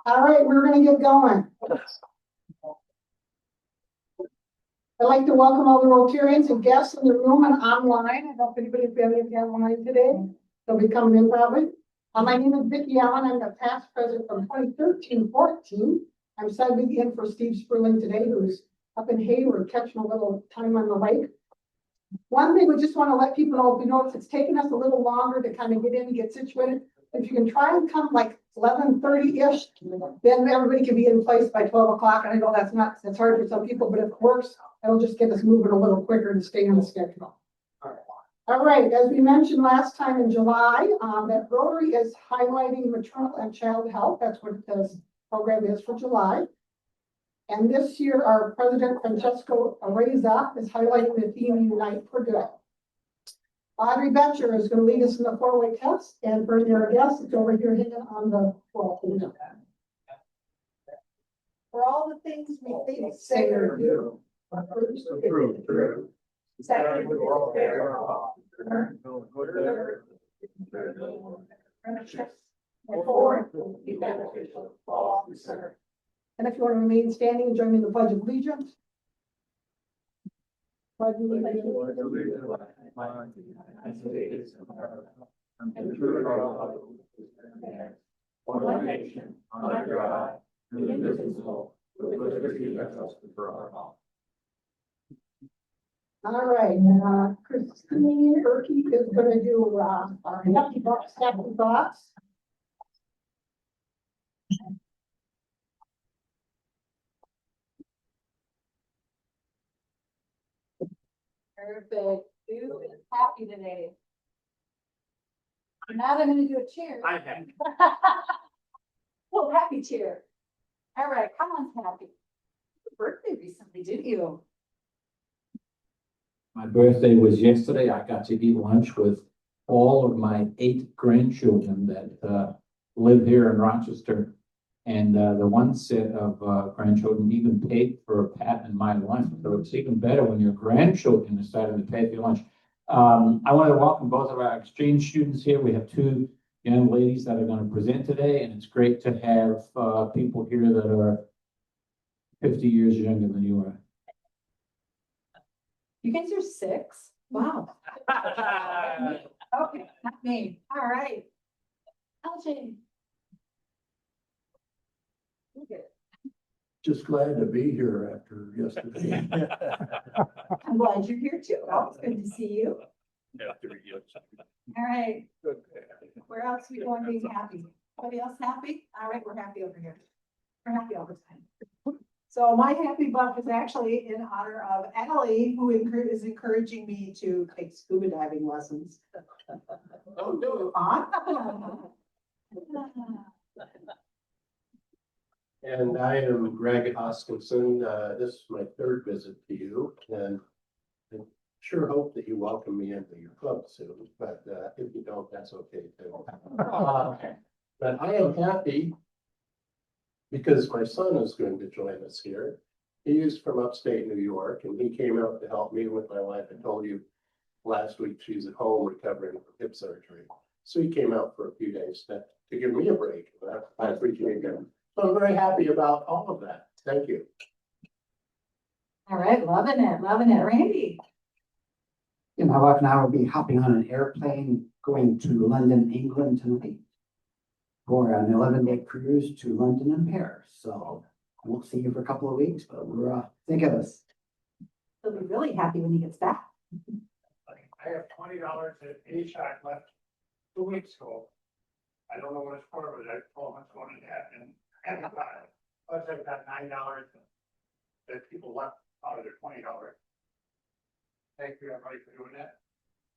All right, we're going to get going. I'd like to welcome all the Rotarians and guests in the room and online. I don't know if anybody's been online today. They'll be coming in probably. My name is Vicki Allen. I'm the past president from 2013-14. I'm subbing in for Steve Sperling today, who's up in Hayward catching a little time on the lake. One thing we just want to let people know, if you notice, it's taken us a little longer to kind of get in and get situated. If you can try and come like 11:30-ish, then everybody can be in place by 12 o'clock. And I know that's hard for some people, but if it works, it'll just get us moving a little quicker and stay on the schedule. All right, as we mentioned last time in July, that Rotary is highlighting maternal and child health. That's what this program is for July. And this year, our president, Francesco Areza, is highlighting the theme Unite for Good. Audrey Betcher is going to lead us in the four-way test, and for your guests, it's over here hidden on the wall. For all the things we think, say, or do. True. Second, be beneficial for all concerned. And if you want to remain standing, join me in the Pledge of Allegiance. Pledge of Allegiance. One nation, under God, indivisible, with liberty and justice for all. All right, Christine Erkey is going to do our happy thoughts. Perfect. Who is happy today? Now I'm going to do a cheer. I'm happy. Well, happy cheer. All right, come on, happy. Birthday recently, didn't you? My birthday was yesterday. I got to eat lunch with all of my 8 grandchildren that live here in Rochester. And the one set of grandchildren even paid for a pat in my lunch. So it's even better when your grandchildren decided to pay for your lunch. I want to welcome both of our exchange students here. We have 2 young ladies that are going to present today, and it's great to have people here that are 50 years younger than you are. You guys are 6? Wow. Okay, not me. All right. LJ. Just glad to be here after yesterday. I'm glad you're here too. Always good to see you. All right. Where else are we going being happy? Anybody else happy? All right, we're happy over here. We're happy all the time. So my happy buck is actually in honor of Allie, who is encouraging me to take scuba diving lessons. Oh, no. And I am Greg Hoskinson. This is my 3rd visit to you, and I sure hope that you welcome me into your club soon, but if you don't, that's okay too. But I am happy because my son is going to join us here. He's from upstate New York, and he came out to help me with my wife. I told you last week she's at home recovering from hip surgery. So he came out for a few days to give me a break. I appreciate him. So I'm very happy about all of that. Thank you. All right, loving it, Randy. Yeah, my wife and I will be hopping on an airplane going to London, England tonight for an 11-day cruise to London and Paris. So I won't see you for a couple of weeks, but we're think of us. He'll be really happy when he gets back. I have $20 at any shot left 2 weeks ago. I don't know what it's for, but I told him it's going to happen. Plus I've got $9 that people left out of their $20. Thank you, everybody, for doing that.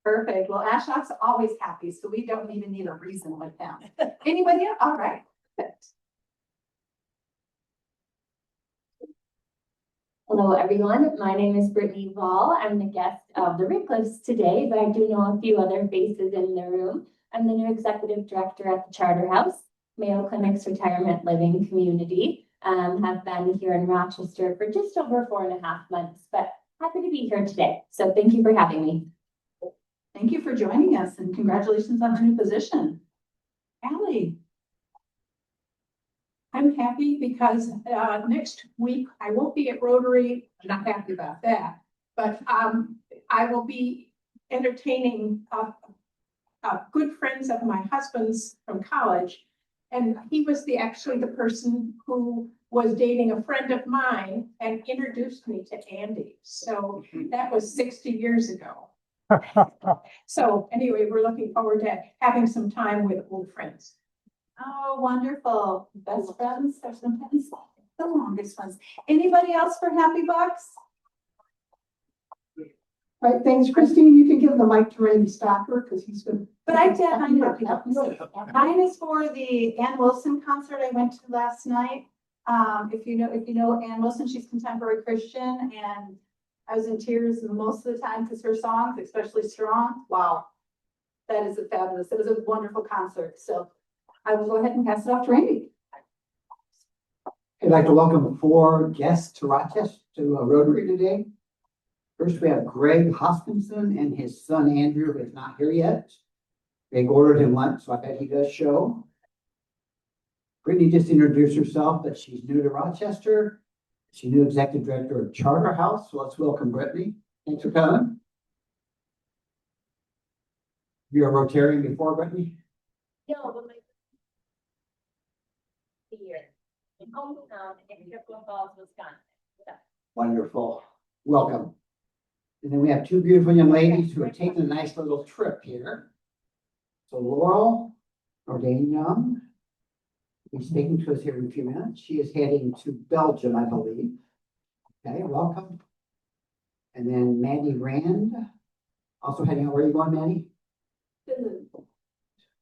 Perfect. Well, Ashlock's always happy, so we don't even need a reason with him. Anybody else? All right. Perfect. Hello, everyone. My name is Brittany Vall. I'm the guest of the Rickliffs today, but I do know a few other faces in the room. I'm the new executive director at the Charter House, Mayo Clinic's retirement living community. Have been here in Rochester for just over 4.5 months, but happy to be here today. So thank you for having me. Thank you for joining us and congratulations on the new position. Allie. I'm happy because next week I won't be at Rotary. I'm not happy about that. But I will be entertaining good friends of my husband's from college. And he was actually the person who was dating a friend of mine and introduced me to Andy. So that was 60 years ago. So anyway, we're looking forward to having some time with old friends. Oh, wonderful. Best friends are sometimes the longest ones. Anybody else for Happy Bucks? Right, thanks, Christine. You can give the mic to Randy Stocker because he's good. But I did, I'm happy. Mine is for the Ann Wilson concert I went to last night. If you know Ann Wilson, she's contemporary Christian, and I was in tears most of the time because her songs, especially Strong, wow. That is fabulous. It was a wonderful concert. So I will go ahead and pass it off to Randy. I'd like to welcome 4 guests to Rochester, to Rotary today. First, we have Greg Hoskinson and his son Andrew, who is not here yet. Greg ordered him lunch, so I bet he does show. Brittany just introduced herself, but she's new to Rochester. She's new executive director of Charter House, so let's welcome Brittany. Thanks for coming. You're a Rotarian before, Brittany? No, but my here in hometown in Chippewa Falls, Wisconsin. Wonderful. Welcome. And then we have 2 beautiful young ladies who are taking a nice little trip here. So Laurel Nordaune Young will be speaking to us here in a few minutes. She is heading to Belgium, I believe. Okay, welcome. And then Maddie Rand, also heading out. Where are you going, Maddie?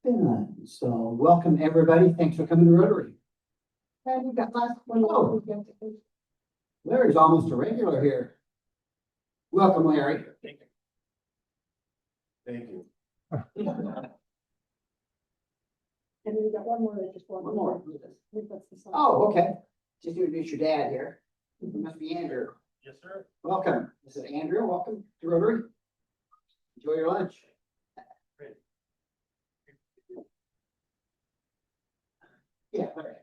Finland. So welcome, everybody. Thanks for coming to Rotary. And you got last one. Oh. Larry's almost a regular here. Welcome, Larry. Thank you. And then you got one more that just One more. That's the song. Oh, okay. Just introduce your dad here. It must be Andrew. Yes, sir. Welcome. This is Andrew. Welcome to Rotary. Enjoy your lunch. Great. Yeah. All right.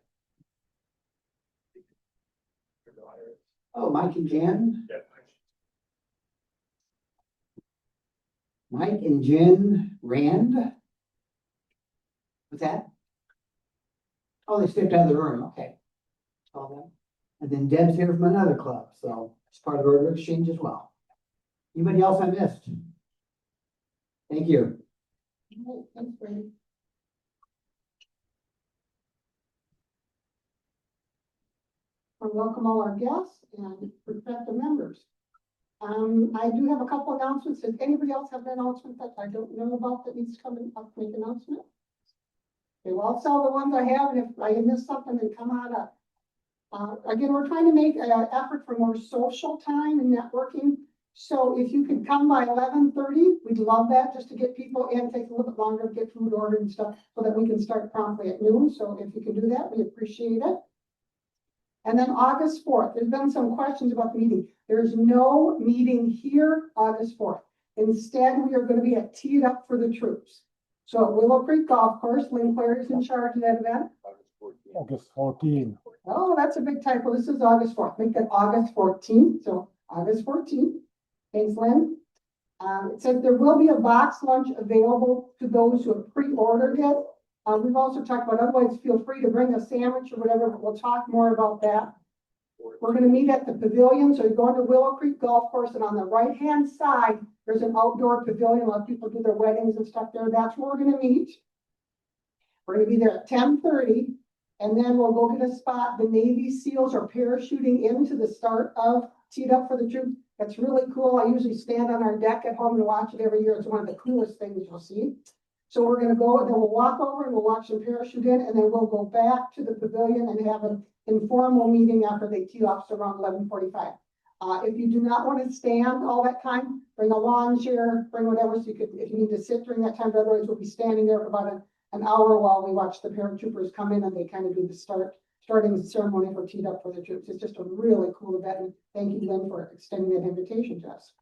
Oh, Mike and Jen. Mike and Jen Rand. What's that? Oh, they stepped out of the room. Okay. Saw them. And then Deb's here from another club, so it's part of the Rotary Exchange as well. Anybody else I missed? Thank you. Thanks, Brady. And welcome all our guests and prospective members. I do have a couple announcements. Does anybody else have an announcement that I don't know about that needs to come in, up, make an announcement? Okay, well, I'll sell the ones I have, and if I miss something, then come on up. Again, we're trying to make an effort for more social time and networking. So if you could come by 11:30, we'd love that, just to get people in, take a little bit longer to get food ordered and stuff, so that we can start promptly at noon. So if you can do that, we appreciate it. And then August 4th, there's been some questions about the meeting. There's no meeting here August 4th. Instead, we are going to be at Teed Up for the Troops. So at Willow Creek Golf Course, Lynn Claire is in charge of that event. August 14. Oh, that's a big typo. This is August 4th. Make that August 14th. So August 14th. Thanks, Lynn. It says there will be a box lunch available to those who have pre-ordered it. We've also talked about, otherwise feel free to bring a sandwich or whatever, but we'll talk more about that. We're going to meet at the pavilion. So you're going to Willow Creek Golf Course, and on the right-hand side, there's an outdoor pavilion. A lot of people do their weddings and stuff there. That's where we're going to meet. We're going to be there at 10:30, and then we'll go get a spot. The Navy SEALs are parachuting into the start of Teed Up for the Troops. That's really cool. I usually stand on our deck at home and watch it every year. It's one of the coolest things you'll see. So we're going to go, and then we'll walk over and we'll watch them parachute in, and then we'll go back to the pavilion and have an informal meeting after they tee off around 11:45. If you do not want to stand all that time, bring a lawn chair, bring whatever, so you could, if you need to sit during that time, but otherwise we'll be standing there for about an hour while we watch the paratroopers come in and they kind of do the starting ceremony for Teed Up for the Troops. It's just a really cool event, and thank you, Lynn, for extending that invitation to us.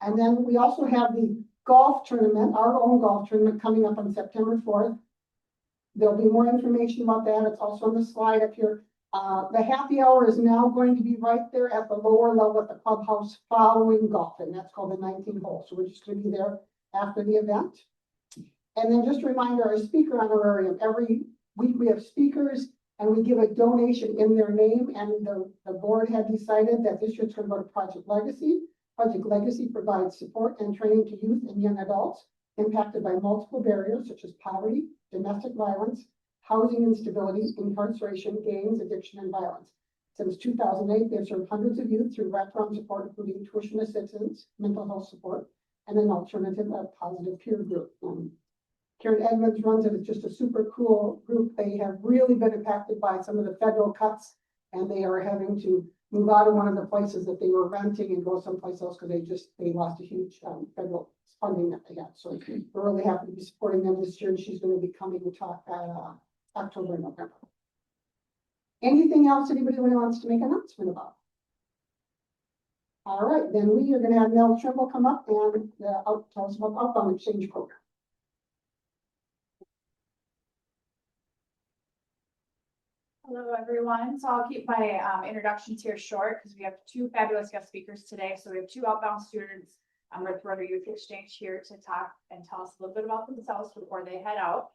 And then we also have the golf tournament, our own golf tournament coming up on September 4th. There'll be more information about that. It's also on the slide up here. The happy hour is now going to be right there at the lower level at the clubhouse following golf, and that's called the 19 hole. So we're just going to be there after the event. And then just a reminder, our speaker honorarium, every week we have speakers and we give a donation in their name, and the board had decided that this year it's going to go to Project Legacy. Project Legacy provides support and training to youth and young adults impacted by multiple barriers such as poverty, domestic violence, housing instability, incarceration, gangs, addiction, and violence. Since 2008, they've served hundreds of youth through wraparound support, including tuition assistance, mental health support, and an alternative positive peer group. Karen Edmonds runs it. It's just a super cool group. They have really been impacted by some of the federal cuts, and they are having to move out of one of the places that they were renting and go someplace else because they lost a huge federal funding that they had. So we're really happy to be supporting them this year, and she's going to be coming to talk at October and November. Anything else anybody really wants to make an announcement about? All right, then we are going to have Mel Trimble come up and tell us about the outbound exchange program. Hello, everyone. So I'll keep my introductions here short because we have two fabulous guest speakers today. So we have two outbound students with Rotary Youth Exchange here to talk and tell us a little bit about themselves before they head out.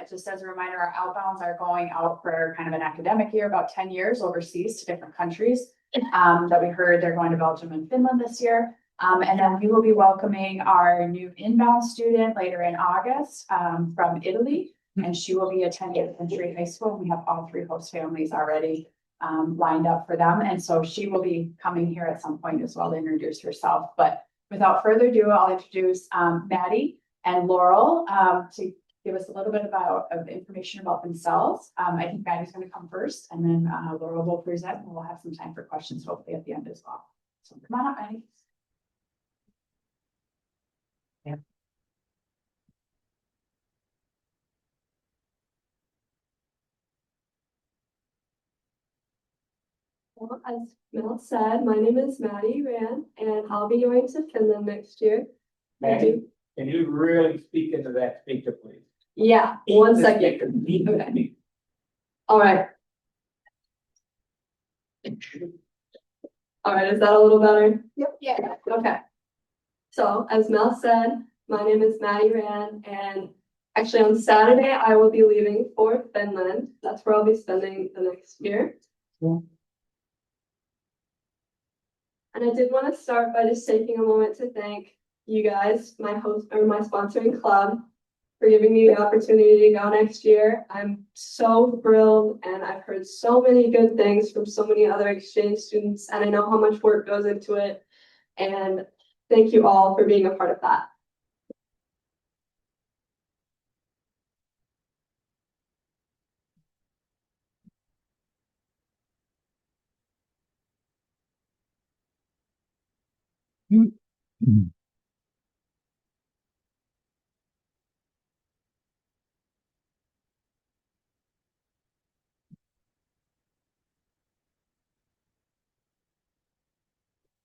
Just as a reminder, our outbounds are going out for kind of an academic year, about 10 years overseas to different countries. That we heard they're going to Belgium and Finland this year. And then we will be welcoming our new inbound student later in August from Italy. And she will be attending Century High School. We have all three host families already lined up for them. And so she will be coming here at some point as well to introduce herself. But without further ado, I'll introduce Maddie and Laurel to give us a little bit of information about themselves. I think Maddie's going to come first, and then Laurel will present, and we'll have some time for questions hopefully at the end as well. So come on up, Maddie. Well, as Mel said, my name is Maddie Rand, and I'll be going to Finland next year. Maddie, can you really speak into that speaker, please? Yeah, 1 second. Okay. All right. All right, is that a little better? Yep. Yeah. Okay. So, as Mel said, my name is Maddie Rand, and actually on Saturday I will be leaving for Finland. That's where I'll be spending the next year. Yeah. And I did want to start by just taking a moment to thank you guys, my host or my sponsoring club, for giving me the opportunity to go next year. I'm so thrilled, and I've heard so many good things from so many other exchange students, and I know how much work goes into it. And thank you all for being a part of that.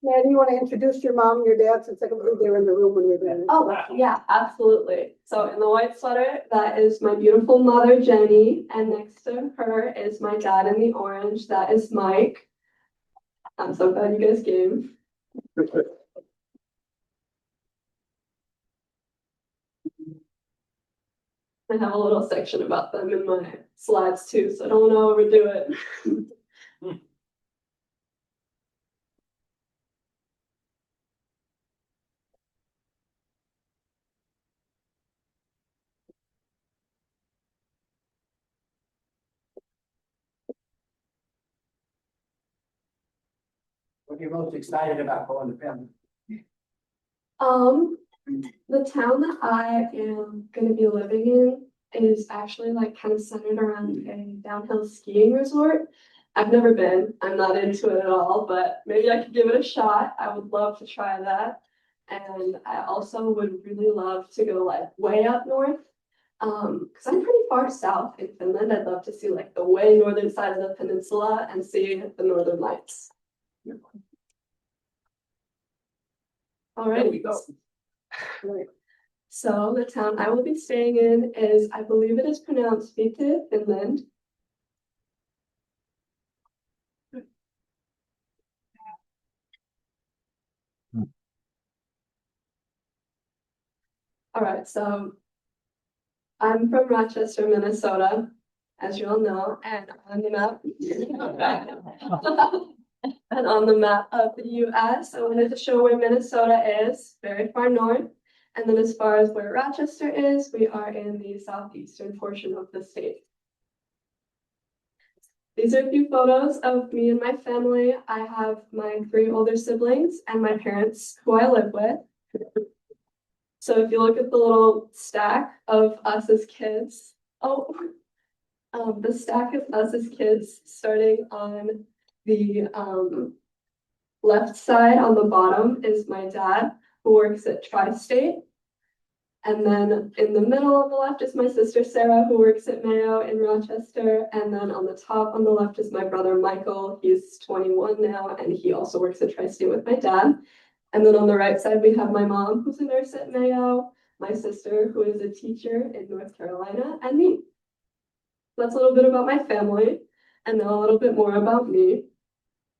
Maddie, you want to introduce your mom and your dad, since I don't believe they were in the room when we were there? Oh, yeah, absolutely. So in the white sweater, that is my beautiful mother, Jenny. And next to her is my dad in the orange. That is Mike. I'm so glad you guys came. I have a little section about them in my slides too, so I don't want to overdo it. What are you most excited about going to Finland? The town that I am going to be living in is actually like kind of centered around a downhill skiing resort. I've never been, I'm not into it at all, but maybe I could give it a shot. I would love to try that. And I also would really love to go like way up north. Because I'm pretty far south in Finland. I'd love to see like the way northern side of the peninsula and see the northern lights. All right. We go. So the town I will be staying in is, I believe it is pronounced Vite, Finland. All right, so I'm from Rochester, Minnesota, as you all know, and on the map. And on the map of the US, I wanted to show where Minnesota is, very far north. And then as far as where Rochester is, we are in the southeastern portion of the state. These are a few photos of me and my family. I have my 3 older siblings and my parents who I live with. So if you look at the little stack of us as kids, the stack of us as kids starting on the left side on the bottom is my dad, who works at Tri-State. And then in the middle of the left is my sister Sarah, who works at Mayo in Rochester. And then on the top on the left is my brother Michael. He's 21 now, and he also works at Tri-State with my dad. And then on the right side, we have my mom, who's a nurse at Mayo, my sister, who is a teacher in North Carolina, and me. That's a little bit about my family, and now a little bit more about me.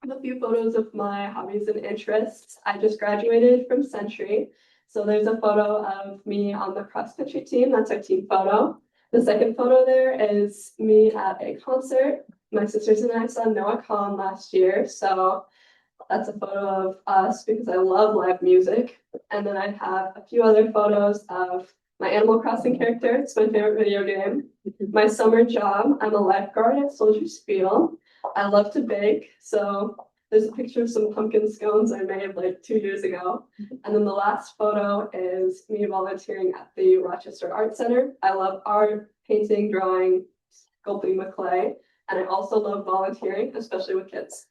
I have a few photos of my hobbies and interests. I just graduated from Century. So there's a photo of me on the cross country team. That's our team photo. The second photo there is me at a concert. My sisters and I saw Noah Kahan last year. So that's a photo of us because I love live music. And then I have a few other photos of my Animal Crossing character. It's my favorite video game. My summer job, I'm a lifeguard at Soldier's Field. I love to bake. So there's a picture of some pumpkin scones I made like 2 years ago. And then the last photo is me volunteering at the Rochester Art Center. I love art, painting, drawing, sculpting with clay. And I also love volunteering, especially with kids.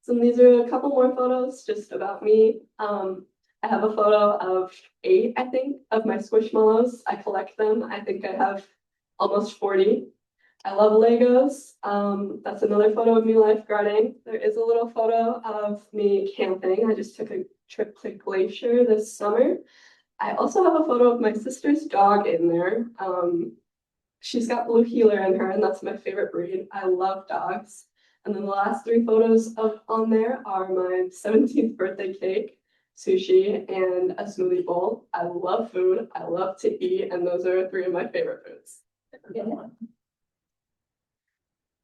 So these are a couple more photos just about me. I have a photo of 8, I think, of my Squishmallows. I collect them. I think I have almost 40. I love Legos. That's another photo of me lifeguarding. There is a little photo of me camping. I just took a trip to Glacier this summer. I also have a photo of my sister's dog in there. She's got blue heeler in her, and that's my favorite breed. I love dogs. And then the last 3 photos on there are my 17th birthday cake, sushi, and a smoothie bowl. I love food. I love to eat, and those are 3 of my favorite foods. Yeah.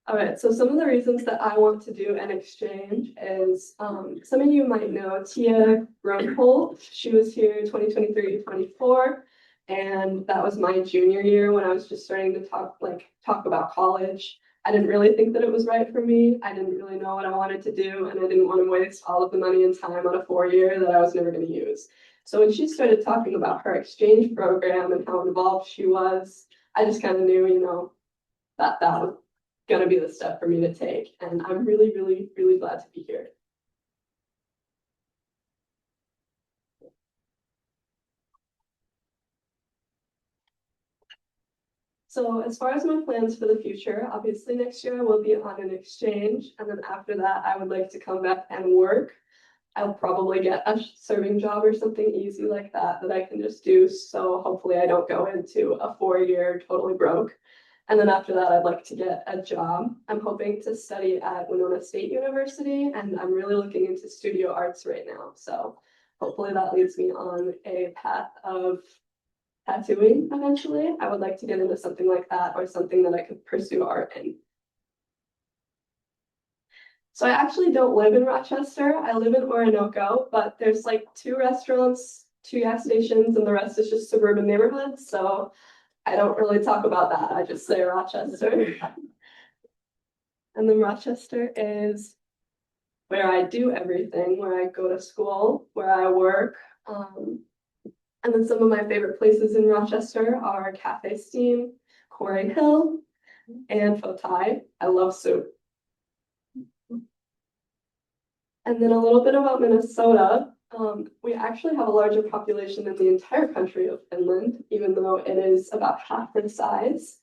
All right, so some of the reasons that I want to do an exchange is, some of you might know Tia Grunhold. She was here 2023-24, and that was my junior year when I was just starting to talk about college. I didn't really think that it was right for me. I didn't really know what I wanted to do, and I didn't want to waste all of the money and time on a 4-year that I was never going to use. So when she started talking about her exchange program and how involved she was, I just kind of knew, that was going to be the step for me to take. And I'm really, really, really glad to be here. So as far as my plans for the future, obviously next year I will be on an exchange. And then after that, I would like to come back and work. I'll probably get a serving job or something easy like that I can just do. So hopefully I don't go into a 4-year totally broke. And then after that, I'd like to get a job. I'm hoping to study at Winona State University, and I'm really looking into studio arts right now. So hopefully that leads me on a path of tattooing eventually. I would like to get into something like that, or something that I could pursue art in. So I actually don't live in Rochester. I live in Orinoco, but there's like 2 restaurants, 2 gas stations, and the rest is just suburban neighborhoods. So I don't really talk about that. I just say Rochester. And then Rochester is where I do everything, where I go to school, where I work. And then some of my favorite places in Rochester are Cafe Steam, Quarry Hill, and Fauteuil. I love soup. And then a little bit about Minnesota. We actually have a larger population than the entire country of Finland, even though it is about half the size.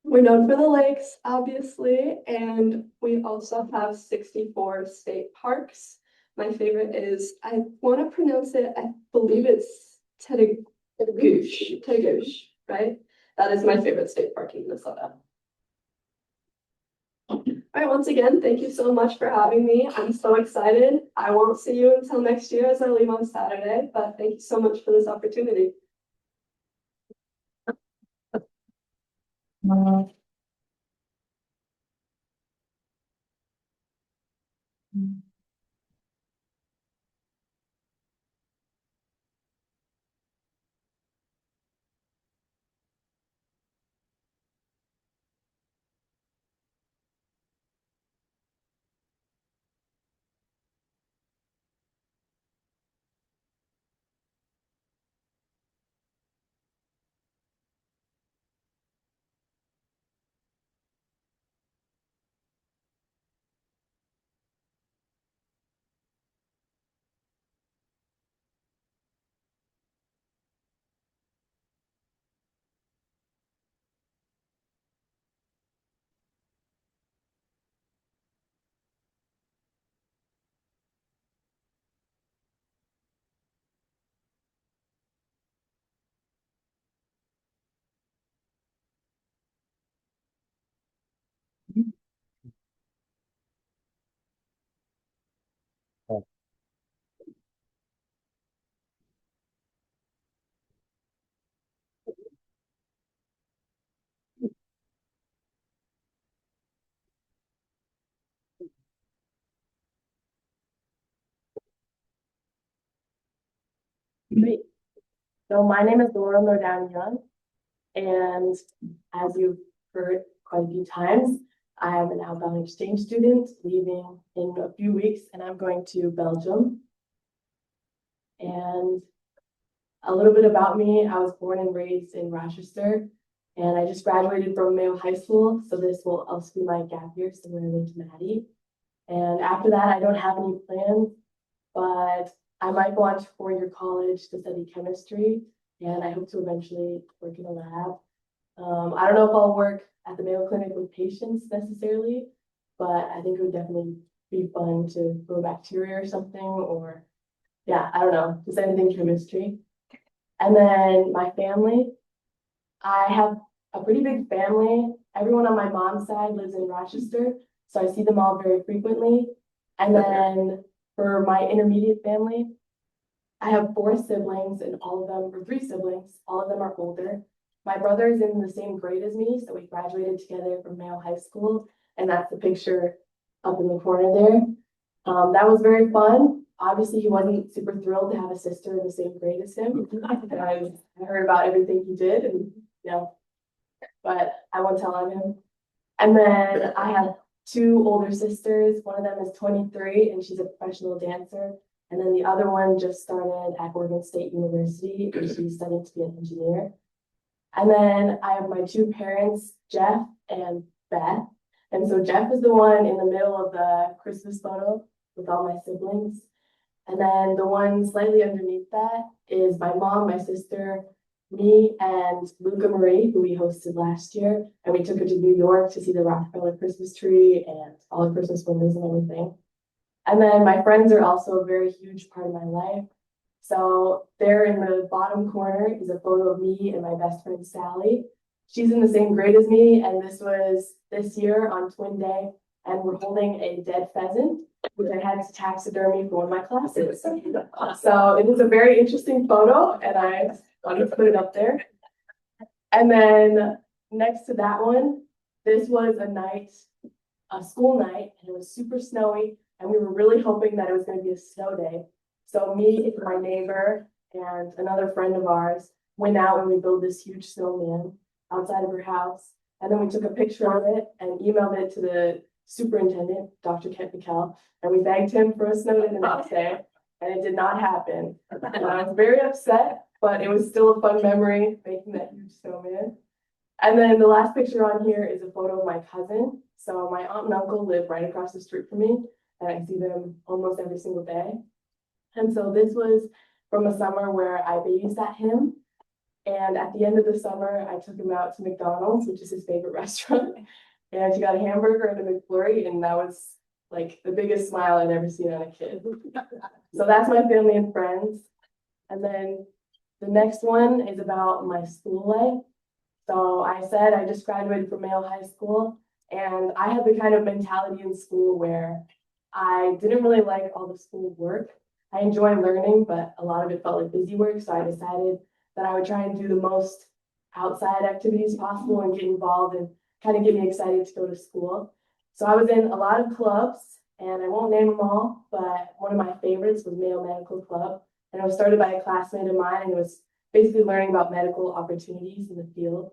We're known for the lakes, obviously, and we also have 64 state parks. My favorite is, I want to pronounce it, I believe it's Tedagouche, right? That is my favorite state park in Minnesota. All right, once again, thank you so much for having me. I'm so excited. I won't see you until next year as I leave on Saturday, but thank you so much for this opportunity. Great. So my name is Laurel Nordaune, and as you've heard quite a few times, I am an outbound exchange student leaving in a few weeks, and I'm going to Belgium. And a little bit about me, I was born and raised in Rochester, and I just graduated from Mayo High School, so this will also be my gap year similarly to Maddie. And after that, I don't have any plans, but I might go on to four-year college to study chemistry, and I hope to eventually work in a lab. I don't know if I'll work at the Mayo Clinic with patients necessarily, but I think it would definitely be fun to grow bacteria or something, or yeah, I don't know, just anything chemistry. And then my family, I have a pretty big family. Everyone on my mom's side lives in Rochester, so I see them all very frequently. And then for my intermediate family, I have four siblings, and all of them, or three siblings, all of them are older. My brother is in the same grade as me, so we graduated together from Mayo High School, and that's the picture up in the corner there. That was very fun. Obviously, he wasn't super thrilled to have a sister in the same grade as him. I heard about everything he did, and but I won't tell on him. And then I have two older sisters. One of them is 23, and she's a professional dancer. And then the other one just started at Oregon State University, and she's studying to be an engineer. And then I have my two parents, Jeff and Beth. And so Jeff is the one in the middle of the Christmas photo with all my siblings. And then the one slightly underneath that is my mom, my sister, me, and Luca Marie, who we hosted last year. And we took her to New York to see the Rockefeller Christmas tree and all the Christmas windows and everything. And then my friends are also a very huge part of my life. So there in the bottom corner is a photo of me and my best friend, Sally. She's in the same grade as me, and this was this year on Twin Day, and we're holding a dead pheasant, which I had to taxidermy for one of my classes. So it was a very interesting photo, and I wanted to put it up there. And then next to that one, this was a school night, and it was super snowy, and we were really hoping that it was going to be a snow day. So me, my neighbor, and another friend of ours went out and we built this huge snowman outside of her house. And then we took a picture of it and emailed it to the superintendent, Dr. Kent McKell, and we begged him for a snow day the next day, and it did not happen. And I was very upset, but it was still a fun memory making that huge snowman. And then the last picture on here is a photo of my cousin. So my aunt and uncle live right across the street from me, and I see them almost every single day. And so this was from a summer where I babysat him. And at the end of the summer, I took him out to McDonald's, which is his favorite restaurant. And he got a hamburger and a McFlurry, and that was like the biggest smile I'd ever seen on a kid. So that's my family and friends. And then the next one is about my school life. So I said I just graduated from Mayo High School, and I had the kind of mentality in school where I didn't really like all the school work. I enjoy learning, but a lot of it felt like busy work. So I decided that I would try and do the most outside activities possible and get involved and kind of get me excited to go to school. So I was in a lot of clubs, and I won't name them all, but one of my favorites was Mayo Medical Club. And it was started by a classmate of mine, and it was basically learning about medical opportunities in the field.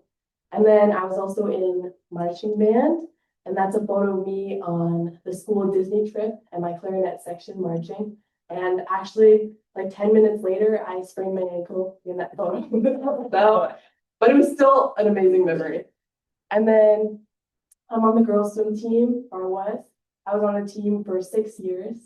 And then I was also in marching band, and that's a photo of me on the school Disney trip and my clarinet section marching. And actually, like 10 minutes later, I sprained my ankle in that photo. So, but it was still an amazing memory. And then I'm on the girls swim team, or was. I was on a team for 6 years,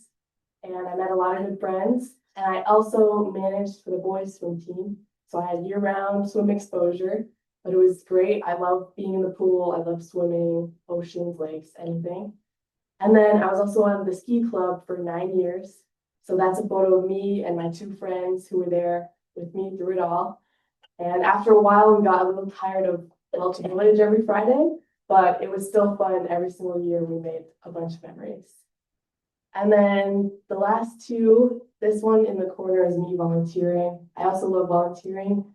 and I met a lot of good friends. And I also managed for the boys swim team. So I had year-round swim exposure, but it was great. I love being in the pool. I love swimming, oceans, lakes, anything. And then I was also on the ski club for 9 years. So that's a photo of me and my 2 friends who were there with me through it all. And after a while, we got a little tired of Welch Village every Friday, but it was still fun. Every single year, we made a bunch of memories. And then the last 2, this one in the corner is me volunteering. I also love volunteering.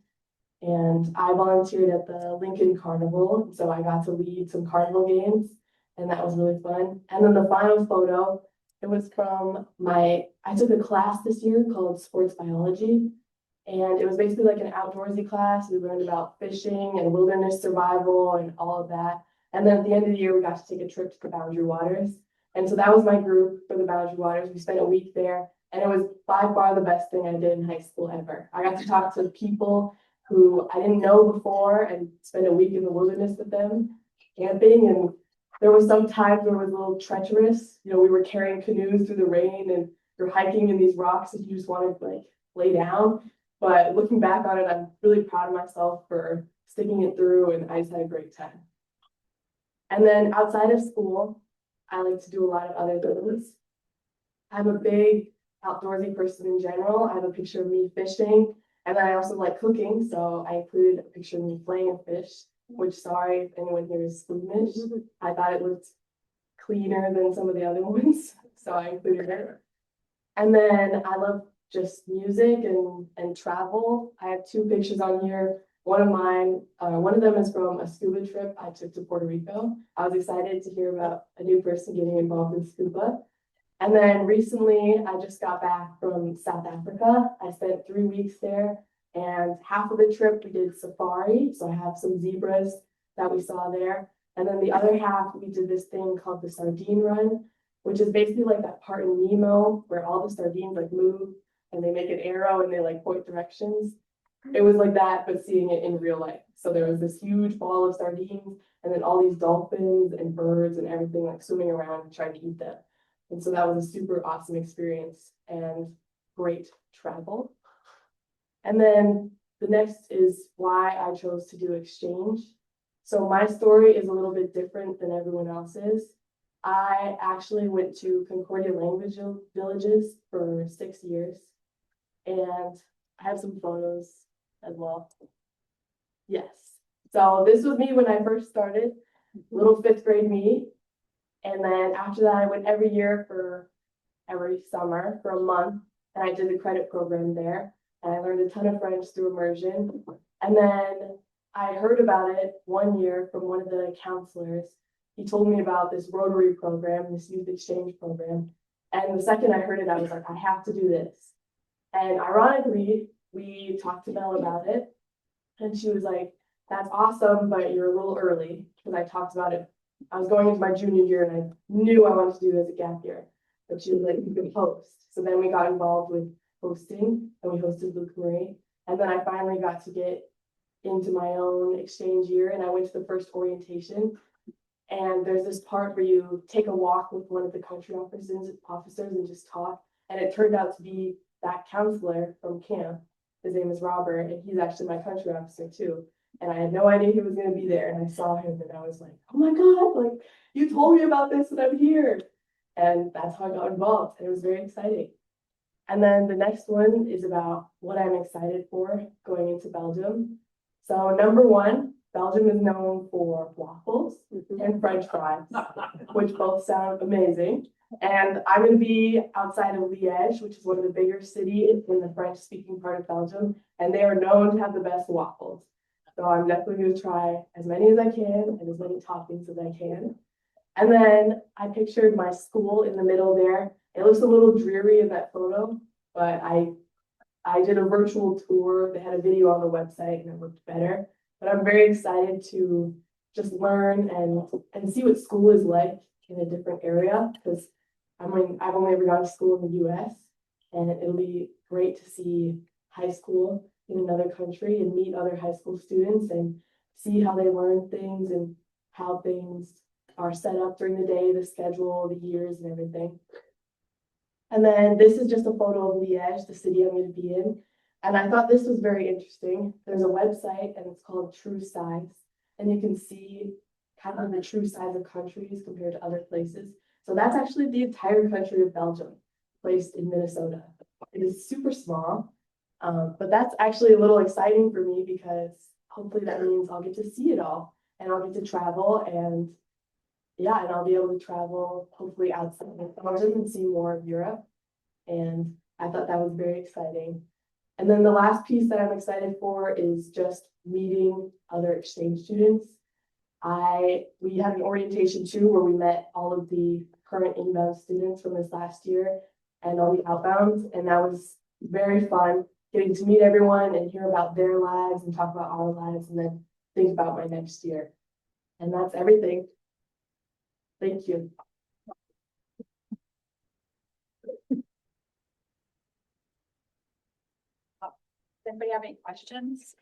And I volunteered at the Lincoln Carnival. So I got to lead some carnival games, and that was really fun. And then the final photo, it was from I took a class this year called sports biology. And it was basically like an outdoorsy class. We learned about fishing and wilderness survival and all of that. And then at the end of the year, we got to take a trip to the Boundary Waters. And so that was my group for the Boundary Waters. We spent a week there, and it was by far the best thing I did in high school ever. I got to talk to people who I didn't know before and spend a week in the wilderness with them, camping. And there were some times where it was a little treacherous. You know, we were carrying canoes through the rain, and you're hiking in these rocks that you just want to like lay down. But looking back on it, I'm really proud of myself for sticking it through, and I just had a great time. And then outside of school, I like to do a lot of other things. I'm a big outdoorsy person in general. I have a picture of me fishing, and then I also like cooking, so I included a picture of me flaying a fish, which, sorry if anyone here is squeamish. I thought it looked cleaner than some of the other ones, so I included it. And then I love just music and travel. I have 2 pictures on here. One of them is from a scuba trip I took to Puerto Rico. I was excited to hear about a new person getting involved in scuba. And then recently, I just got back from South Africa. I spent 3 weeks there, and half of the trip we did safari. So I have some zebras that we saw there. And then the other half, we did this thing called the sardine run, which is basically like that part in Nemo where all the sardines like move and they make an arrow and they like point directions. It was like that, but seeing it in real life. So there was this huge ball of sardines, and then all these dolphins and birds and everything like swimming around trying to eat them. And so that was a super awesome experience and great travel. And then the next is why I chose to do exchange. So my story is a little bit different than everyone else's. I actually went to Concordia language villages for 6 years, and I have some photos as well. Yes. So this was me when I first started, little 5th grade me. And then after that, I went every summer for a month, and I did the credit program there. And I learned a ton of French through immersion. And then I heard about it one year from one of the counselors. He told me about this Rotary program, this youth exchange program. And the second I heard it, I was like, I have to do this. And ironically, we talked to Mel about it. And she was like, that's awesome, but you're a little early, because I talked about it. I was going into my junior year, and I knew I wanted to do it as a gap year. But she was like, you can host. So then we got involved with hosting, and we hosted Luke Marie. And then I finally got to get into my own exchange year, and I went to the first orientation. And there's this part where you take a walk with one of the country officers and just talk. And it turned out to be that counselor from camp. His name is Robert, and he's actually my country officer too. And I had no idea he was going to be there. And I saw him, and I was like, oh my God, like, you told me about this, and I'm here. And that's how I got involved. And it was very exciting. And then the next one is about what I'm excited for going into Belgium. So number one, Belgium is known for waffles and French fries, which both sound amazing. And I'm going to be outside of Liège, which is one of the bigger cities in the French-speaking part of Belgium, and they are known to have the best waffles. So I'm definitely going to try as many as I can and as many toppings as I can. And then I pictured my school in the middle there. It looks a little dreary in that photo, but I did a virtual tour. They had a video on the website and it looked better. But I'm very excited to just learn and see what school is like in a different area, because I've only ever gone to school in the US, and it'll be great to see high school in another country and meet other high school students and see how they learn things and how things are set up during the day, the schedule, the years and everything. And then this is just a photo of Liège, the city I'm going to be in. And I thought this was very interesting. There's a website and it's called True Size. And you can see kind of the true size of countries compared to other places. So that's actually the entire country of Belgium, placed in Minnesota. It is super small, but that's actually a little exciting for me because hopefully that means I'll get to see it all and I'll get to travel and yeah, and I'll be able to travel hopefully outside of Belgium and see more of Europe. And I thought that was very exciting. And then the last piece that I'm excited for is just meeting other exchange students. We had an orientation too, where we met all of the current inbound students from this last year and all the outbounds. And that was very fun, getting to meet everyone and hear about their lives and talk about our lives and then think about my next year. And that's everything. Thank you. Does anybody have any questions?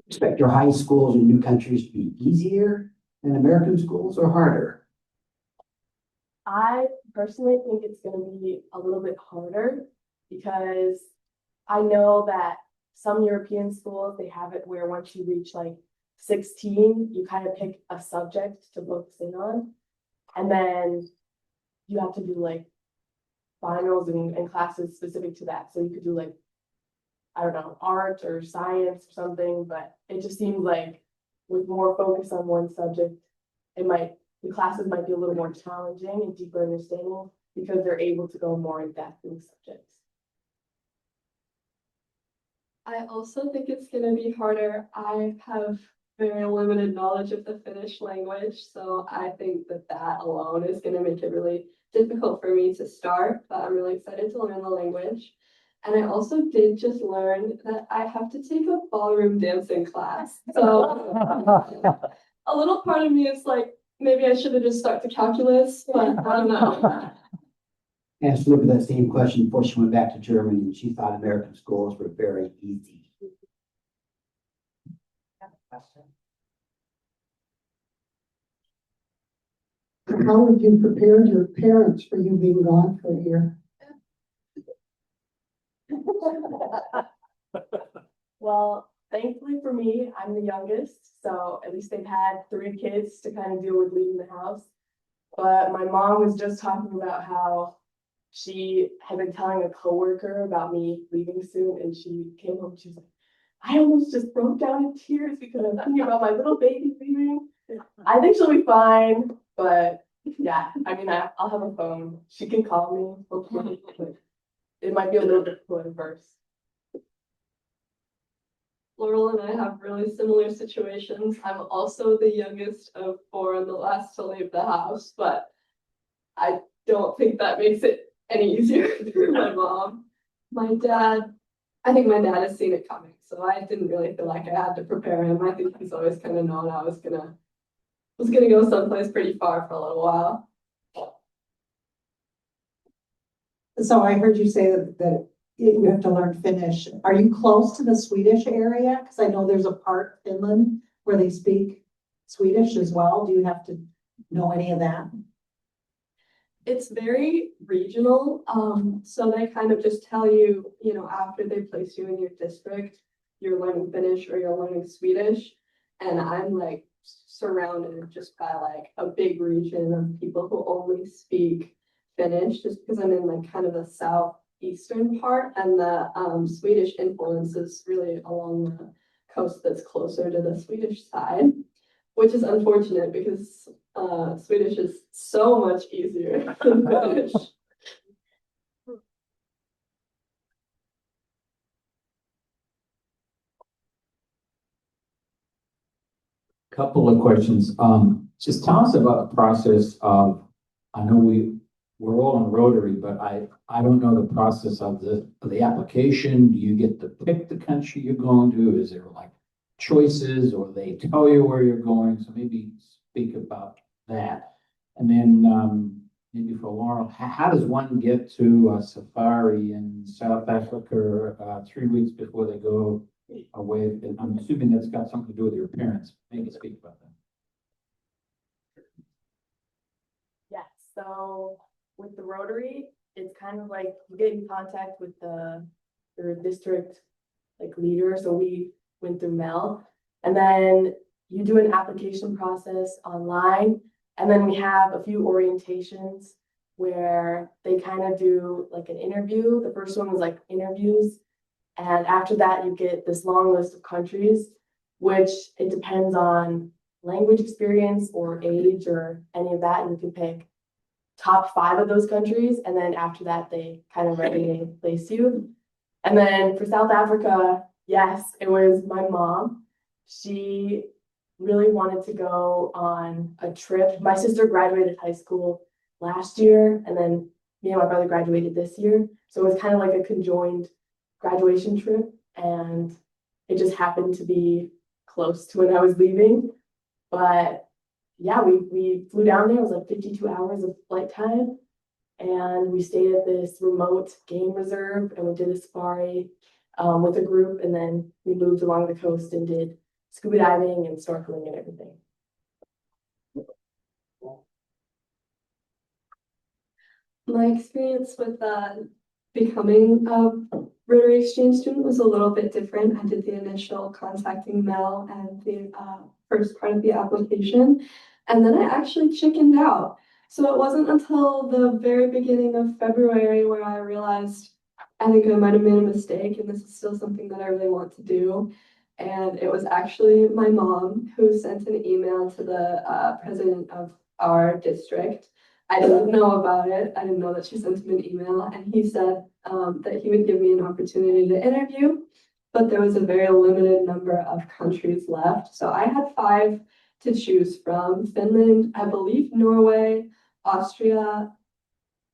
Expect your high schools in new countries to be easier than American schools or harder? I personally think it's going to be a little bit harder because I know that some European schools, they have it where once you reach like 16, you kind of pick a subject to focus in on. And then you have to do like finals and classes specific to that. So you could do like, I don't know, art or science or something, but it just seems like with more focus on one subject, the classes might be a little more challenging and deeper understanding because they're able to go more in depth in the subjects. I also think it's going to be harder. I have very limited knowledge of the Finnish language, so I think that alone is going to make it really difficult for me to start, but I'm really excited to learn the language. And I also did just learn that I have to take a ballroom dancing class. So a little part of me is like, maybe I should have just stuck to calculus, but I don't know. Asked Luca that same question before she went back to Germany, and she thought American schools were very easy. How have you prepared your parents for you being gone for a year? Well, thankfully for me, I'm the youngest, so at least they've had 3 kids to kind of deal with leaving the house. But my mom was just talking about how she had been telling a coworker about me leaving soon, and she came home, she was like, I almost just broke down in tears because I'm thinking about my little baby leaving. I think she'll be fine, but yeah, I mean, I'll have a phone. She can call me, hopefully, but it might be a little difficult at first. Laurel and I have really similar situations. I'm also the youngest of 4 and the last to leave the house, but I don't think that makes it any easier for my mom. I think my dad has seen it coming, so I didn't really feel like I had to prepare him. I think he's always kind of known I was gonna go someplace pretty far for a little while. So I heard you say that you have to learn Finnish. Are you close to the Swedish area? Because I know there's a part of Finland where they speak Swedish as well. Do you have to know any of that? It's very regional, so they kind of just tell you, after they place you in your district, you're learning Finnish or you're learning Swedish. And I'm like surrounded just by like a big region of people who only speak Finnish, just because I'm in like kind of the southeastern part, and the Swedish influence is really along the coast that's closer to the Swedish side, which is unfortunate because Swedish is so much easier than Finnish. Couple of questions. Just tell us about the process of, I know we're all in Rotary, but I don't know the process of the application. Do you get to pick the country you're going to? Is there like choices, or they tell you where you're going? So maybe speak about that. And then maybe for Laurel, how does one get to a safari in South Africa 3 weeks before they go away? And I'm assuming that's got something to do with your parents. Maybe speak about that. Yes, so with the Rotary, it's kind of like you get in contact with your district like leader. So we went through Mel, and then you do an application process online, and then we have a few orientations where they kind of do like an interview. The first one was like interviews, and after that you get this long list of countries, which it depends on language experience or age or any of that, and you can pick top 5 of those countries, and then after that they kind of ready place you. And then for South Africa, yes, it was my mom. She really wanted to go on a trip. My sister graduated high school last year, and then me and my brother graduated this year, so it was kind of like a conjoined graduation trip, and it just happened to be close to when I was leaving. But yeah, we flew down there. It was like 52 hours of flight time. And we stayed at this remote game reserve, and we did a safari with a group. And then we moved along the coast and did scuba diving and snorkeling and everything. My experience with becoming a Rotary Exchange student was a little bit different. I did the initial contacting Mel and the first part of the application, and then I actually chickened out. So it wasn't until the very beginning of February where I realized I think I might have made a mistake, and this is still something that I really want to do. And it was actually my mom who sent an email to the president of our district. I didn't know about it. I didn't know that she sent him an email, and he said that he would give me an opportunity to interview, but there was a very limited number of countries left. So I had 5 to choose from: Finland, I believe Norway, Austria,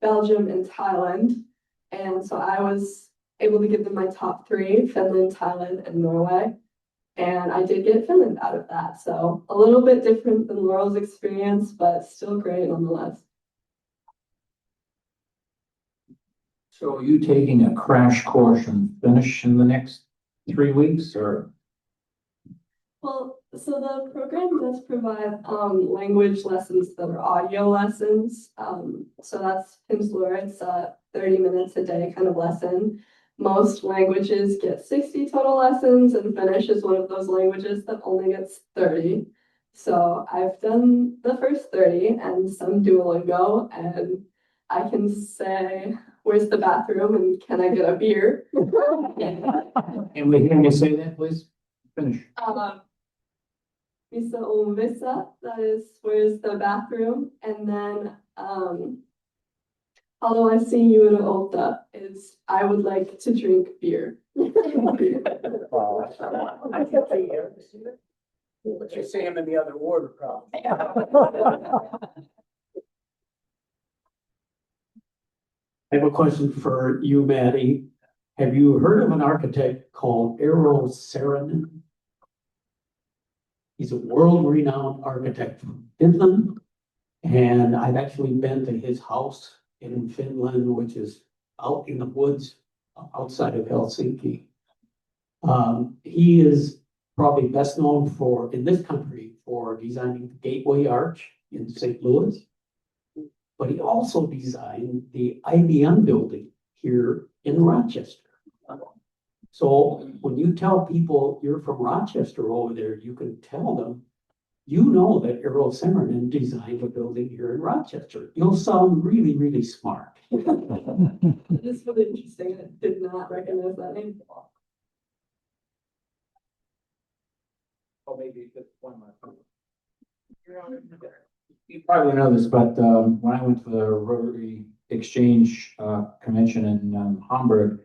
Belgium, and Thailand. And so I was able to give them my top 3, Finland, Thailand, and Norway. And I did get Finland out of that. So a little bit different than Laurel's experience, but still great nonetheless. So are you taking a crash course in Finnish in the next 3 weeks, or? Well, so the program does provide language lessons that are audio lessons. So that's Pimsleur. It's 30 minutes a day kind of lesson. Most languages get 60 total lessons, and Finnish is one of those languages that only gets 30. So I've done the first 30 and some Duolingo, and I can say, where's the bathroom and can I get a beer? And we hear you say that, please? Finish. Missä on vessa, that is, where's the bathroom? And then, although I see you in Olta, is I would like to drink beer. I can see him. But you see him in the other order, probably. I have a question for you, Maddie. Have you heard of an architect called Eero Saarinen? He's a world-renowned architect from Finland, and I've actually been to his house in Finland, which is out in the woods outside of Helsinki. He is probably best known in this country for designing the Gateway Arch in St. Louis. but he also designed the IBM building here in Rochester. So when you tell people you're from Rochester over there, you can tell them, you know that Errol Zimmerman designed a building here in Rochester. You'll sound really, really smart. It is really interesting. I did not recognize that name. Oh, maybe just one more. You probably know this, but when I went to the Rotary Exchange Convention in Hamburg,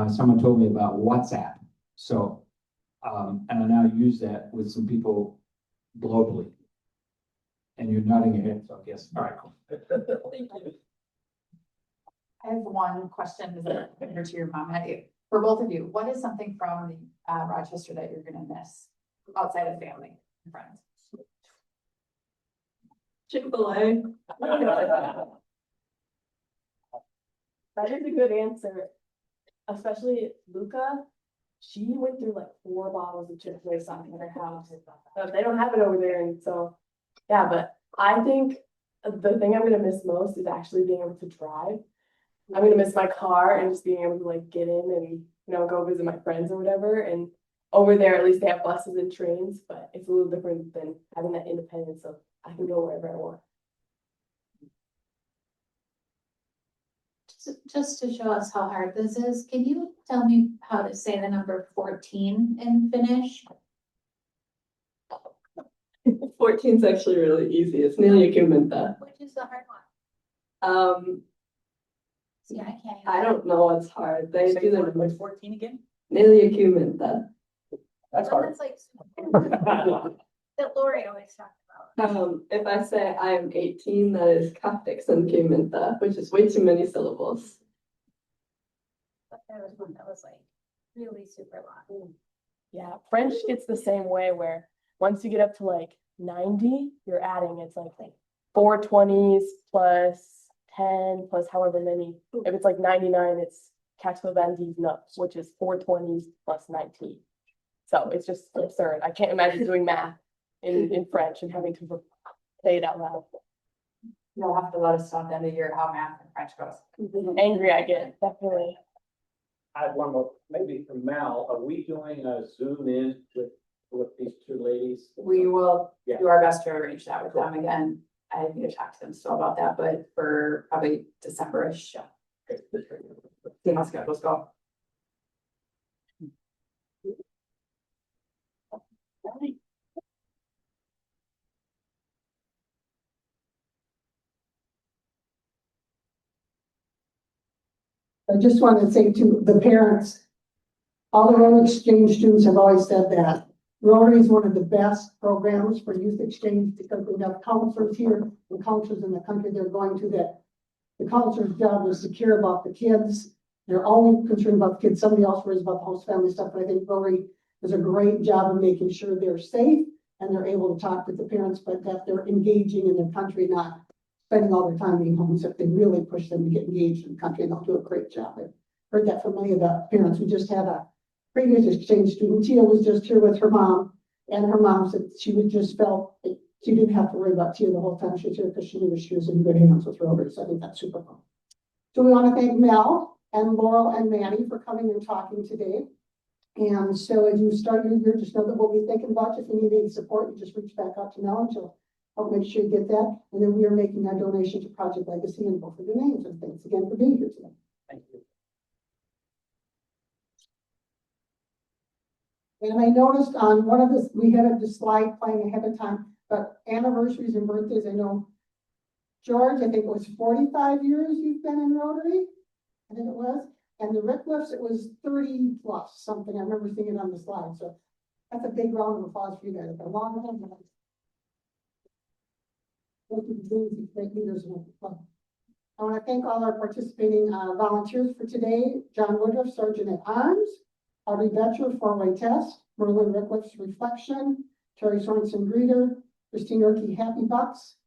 someone told me about WhatsApp. So, and I now use that with some people globally. And you're nodding your head, so I guess, all right, cool. Thank you. I have one question, is it here to your mom, Maddie? For both of you, what is something from Rochester that you're gonna miss outside of family and friends? Chick-fil-A. That is a good answer. Especially Luca, she went through like 4 bottles of Chick-fil-A sauce in her house. But they don't have it over there, and so, yeah, but I think the thing I'm gonna miss most is actually being able to drive. I'm gonna miss my car and just being able to like get in and, you know, go visit my friends or whatever. And over there, at least they have buses and trains, but it's a little different than having that independence of I can go wherever I want. Just to show us how hard this is, can you tell me how to say the number 14 in Finnish? 14 is actually really easy. It's nearly a Which is the hard one? See, I can't. I don't know what's hard. They do them What's 14 again? nearly a cuminta. That's hard. That's like that Lori always talked about. If I say I am 18, that is kahdeksan and cuminta, which is way too many syllables. But there was one that was like really super long. Yeah, French, it's the same way where once you get up to like 90, you're adding, it's like 4 20s plus 10 plus however many. If it's like 99, it's 99, which is 4 20s plus 19. So it's just absurd. I can't imagine doing math in French and having to say it out loud. You'll have to let us know at the end of the year how math and French goes. Angry I get, definitely. I have one more, maybe from Mal. Are we doing a Zoom in with these two ladies? We will Yeah. do our best to arrange that with them again. I need to talk to them still about that, but for probably December-ish. See how schedules go. I just wanted to say to the parents, all the Rotary Exchange students have always said that Rotary is one of the best programs for youth exchange because we have counselors here and counselors in the country they're going to that. The counselor's job is to care about the kids. They're only concerned about the kids. Somebody else worries about the host family stuff, but I think Rotary does a great job of making sure they're safe and they're able to talk with the parents, but that they're engaging in their country, not spending all their time being home. So if they really push them to get engaged in the country, they'll do a great job. I've heard that from many of the parents. We just had a previous exchange student. Tia was just here with her mom, and her mom said she would just felt like she didn't have to worry about Tia the whole time she was here because she knew she was in good hands with Rotary. So I think that's super cool. So we want to thank Mel and Laurel and Maddie for coming and talking today. And so as you start your year, just know that we'll be thinking about you. If you need any support, you just reach back out to Mel and she'll help make sure you get that. And then we are making our donation to Project Legacy and both of your names. And thanks again for being here today. Thank you. And I noticed on one of this, we had the slide playing ahead of time, but anniversaries and birthdays, I know George, I think it was 45 years you've been in Rotary. I think it was. And the Ricklifts, it was 30 plus something. I remember seeing it on the slide. So that's a big round of applause for you guys. It's a long time. Great leaders in the club. I want to thank all our participating volunteers for today. John Woodruff, Sergeant at Arms, Audrey Betcher, 4-way test, Merlin Rickliff's reflection, Terry Sorensen greeter, Christine Urke, Happy Bucks,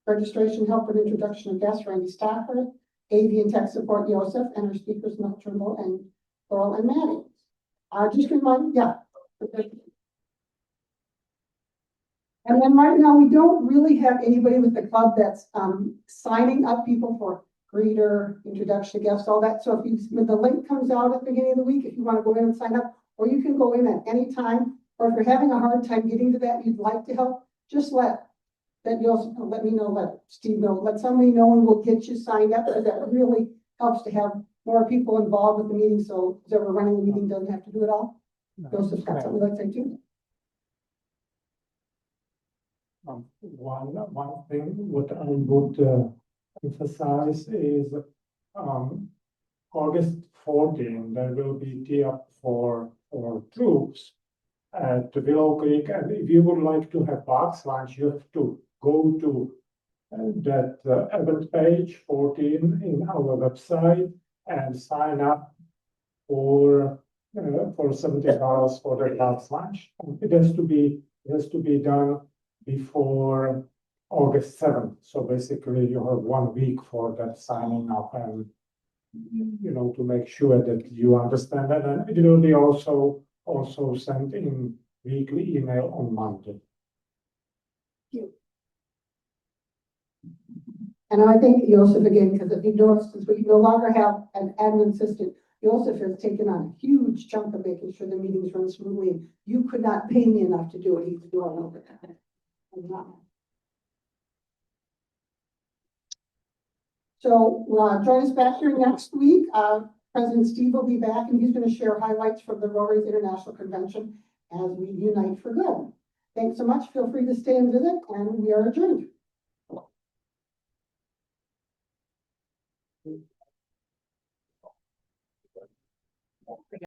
registration help and introduction of guests, Randy Stockford, AV and tech support, Joseph, and our speakers, Mel Trimble and Laurel and Maddie. Just remind, yeah. And then right now, we don't really have anybody with the club that's signing up people for greeter, introduction to guests, all that. So if you, when the link comes out at the beginning of the week, if you want to go in and sign up, or you can go in at any time, or if you're having a hard time getting to that, you'd like to help, just let me know, let Steve know, let somebody know, and we'll get you signed up, because that really helps to have more people involved with the meeting, so whoever running the meeting doesn't have to do it all. Joseph's got something like that too. One thing what I would emphasize is August 14, there will be tee up for troops at Willow Creek, and if you would like to have box lunch, you have to go to that event page 14 in our website and sign up for $70 for the box lunch. It has to be done before August 7th. So basically you have 1 week for that signing up, and to make sure that you understand that. And it will be also sent in weekly email on Monday. And I think Joseph again, because if you notice, since we no longer have an admin assistant, Joseph has taken on a huge chunk of making sure the meetings run smoothly. You could not pay me enough to do what he's doing over there. So join us back here next week. President Steve will be back, and he's going to share highlights from the Rotary's International Convention as we unite for good. Thanks so much. Feel free to stay and visit, and we are adjourned.